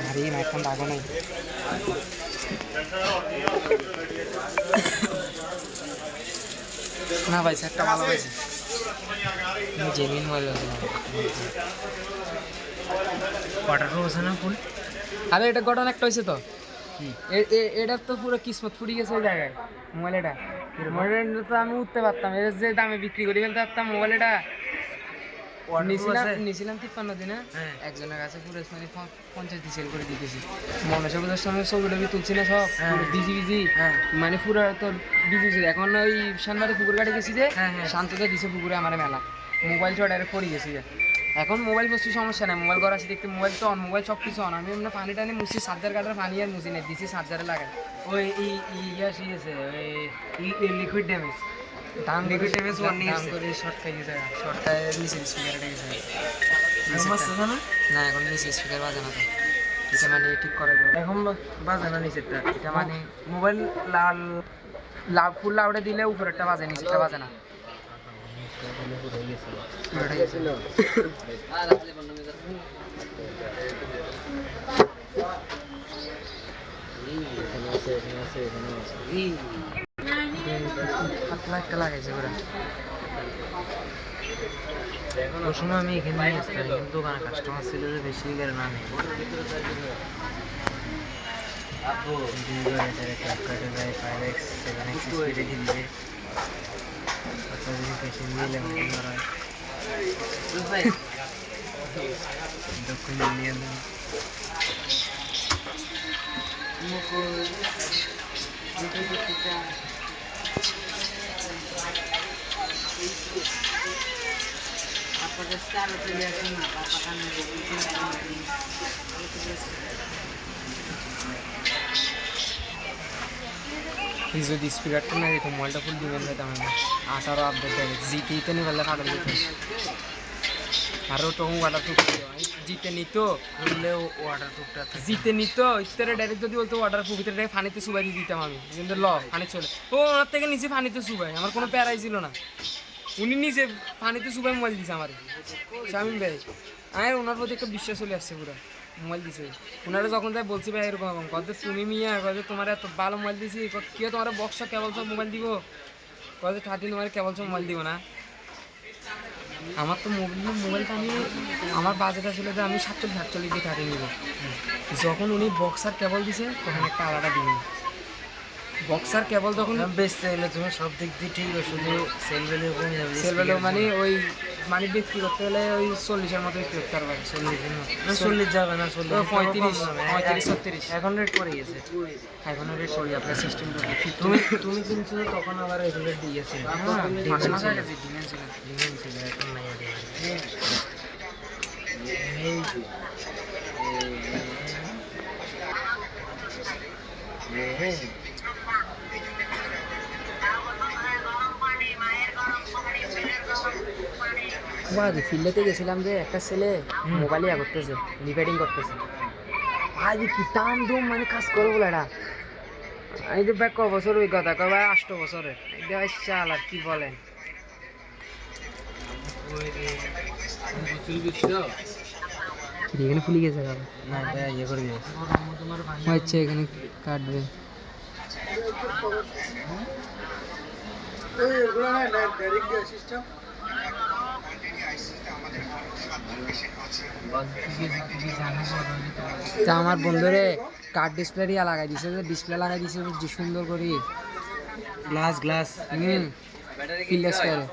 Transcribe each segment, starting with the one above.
আরে মাইকখান দাগো নাই না ভাই সেটটা ভালো হয়েছে জেনুইন মোবাইল ওয়াটারপ্রুফ আছে না ফুল? আরে এটা ঘটনা একটা হয়েছে তো এটা তো পুরো কিসমত ফুটে গেছে ওই জায়গায় মোবাইলটা তো আমি উঠতে পারতাম এর যে দামে বিক্রি করে ফেলতে পারতাম মোবাইলটা নিয়েছিলাম 53 দিনে একজনের কাছে পুরো মানে 50 দিয়ে সেল করে দিতেছি মনে সবুজের সঙ্গে ছবিটা তুলছি না সব বিজি মানে পুরো তোর বিজি ছিল এখন ওই সানবারে পুকুর কাটে গেছি যে শান্ততে দিছে পুকুরে আমার মেলা মোবাইল ছ ডাইরেক্ট পড়ে গেছি যে এখন মোবাইল বস্তু সমস্যা নাই মোবাইল করা আছে দেখতে মোবাইল তো অন মোবাইল সব কিছু অন আমি এমনি পানি টানি মুছি চার্জার কাটার পানি আর মুছি নেই দিছি চার্জারে লাগাই ওই ইয়া শিয়েছে ওই লিকুইড ড্যামেজ দাম লিকুইড ড্যামেজ ওয়ান নিয়ে করে শর্ট খাই গেছে শর্ট খাই নিচে স্পিকারটা গেছে না এখন নিচে স্পিকার বাজে না তো এটা মানে ঠিক করে এখন বাজে না নিচেরটা এটা মানে মোবাইল লাল ফুল লাউডে দিলে উপরেরটা বাজে নিচেরটা বাজে না একটা লাগাইছে পুরা ওই সময় আমি এখানে নিয়ে আসতাম কিন্তু দোকানে কাস্টমার ছিল যে বেশি করে না নেই যদি স্পিকারটা না দিত মোবাইলটা ফুল দিবেন পেতাম আমি 18 আপডেট দেয় জিতে নিয়ে বললে পাগল যেত আরও তো ওয়াটারপ্রুফ জিতে নিত বললেও ওয়াটারপ্রুফটা জিতে নিত ইত্যাদি ডাইরেক্ট যদি বলতো ওয়াটারপ্রুফ ভিতরে পানিতে সুবাই দিয়ে দিতাম আমি কিন্তু পানি চলে ও ওনার থেকে নিচে পানিতে সুবাই আমার কোনো প্যারাই ছিল না উনি নিজে পানিতে সুবাই মোবাইল দিছে আমার শামিম ভাই আমার ওনার প্রতি একটা বিশ্বাস চলে আসছে পুরো মোবাইল দিছে ওনারা যখন তাই বলছি ভাই এরকম কত তুমি মিয়া কত তোমার এত ভালো মোবাইল দিছি কেউ তোমার বক্সা কেবল সব মোবাইল দিব কত 13 তোমার কেবল সব মোবাইল দিব না আমার তো মোবাইলটা আমি আমার বাজেট আসলে যে আমি 47 দিয়ে 13 নিব যখন উনি বক্সার কেবল দিছে তখন একটা আলাদা দিন বক্সার কেবল তখন বেচতে গেলে তুমি সব দিক দিয়ে ঠিক আছে শুধু সেল ভ্যালু কমে যাবে সেল ভ্যালু মানে ওই মানে বিক্রি করতে গেলে ওই 40-এর মতো বিক্রি করতে পারবে 40 যাবে না 35 36 এখন রেট পড়ে গেছে এখন রেট করি আপনার সিস্টেম তুমি কিনছো তখন আবার এই রেট দিয়েছে ডিমেন্ড ছিল এখন নাই ফিল্ডেতে গেছিলাম যে একটা ছেলে মোবাইল ইয়া করতেছে রিপেয়ারিং করতেছে আজ কি টান ধুম মানে কাজ করবো এটা আমি তো ব্যাক বছর অভিজ্ঞতা কবে 8 বছরের চাল আর কি বলেন এখানে ফুলে গেছে না ইয়ে করে দিও আচ্ছা এখানে কাটবে আমার বন্ধুরে কার্ড ডিসপ্লে ইয়া লাগাই দিছে যে ডিসপ্লে লাগাই দিছে যে সুন্দর করে গ্লাস ফিল্ডেস করে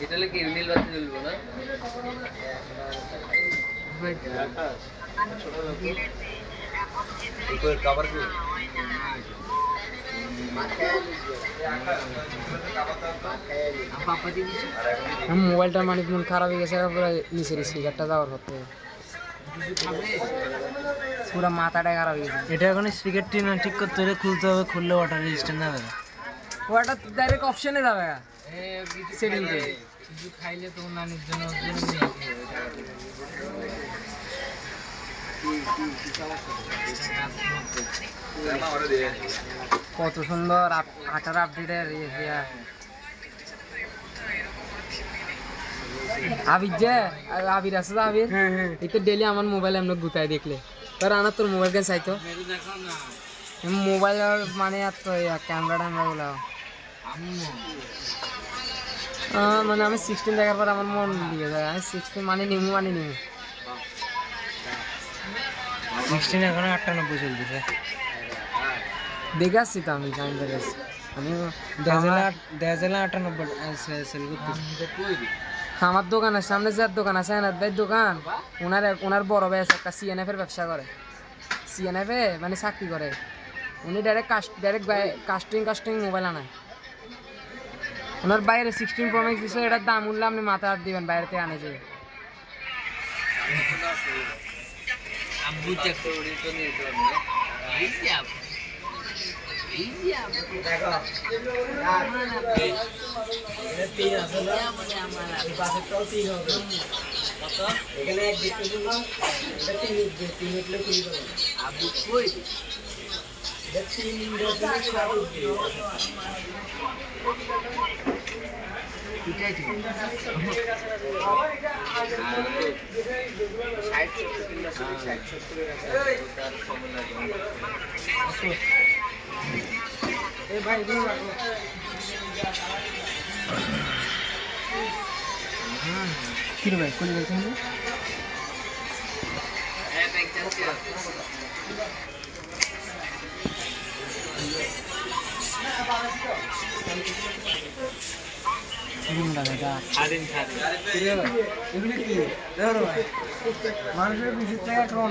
এটা কি নীল বাতি জ্বলবো না কভার কি মোবাইলটার মানে মন খারাপ হয়ে গেছে পুরো নিচের স্পিকারটা যাওয়ার হতে পুরো মাথাটা খারাপ হয়ে গেছে এটা এখন স্পিকারটি না ঠিক করতে হলে খুলতে হবে খুললে ওয়াটার রেজিস্ট্যান্ট যাবে না ওয়াটার ডাইরেক্ট অপশনে যাবে সেটিং তে খাইলে তো নানির জন্য কত সুন্দর 18 আপডেটের আবির যে আবির আছে যে আবির এই তো ডেলি আমার মোবাইল এমন গুতায় দেখলে তোর আনা তোর মোবাইল কেন চাইতো মোবাইল মানে আর তো ক্যামেরা ট্যামেরা গুলো মানে আমি 16 দেখার পর আমার মন দিয়ে যায় আমি 16 মানে নিমু 16 এখন 98 চলতেছে। দেখে আসছি তো আমি জানি দেখে আসছি আমি 98 সেল করতেছে। আমার দোকানের সামনে যার দোকান আছে এনার ভাইয়ের দোকান ওনার বড় ভাই আছে একটা সিএনএফ এর ব্যবসা করে সিএনএফ এ মানে চাকরি করে উনি ডাইরেক্ট কাস্টিং মোবাইল আনায় ওনার বাইরে 16 প্রো ম্যাক্স দিছে এটার দাম উঠলে আপনি মাথা হাত দিবেন বাইরে থেকে আনে যে কি রে ভাই কোন দেখেন মানুষের 20 টাকা কম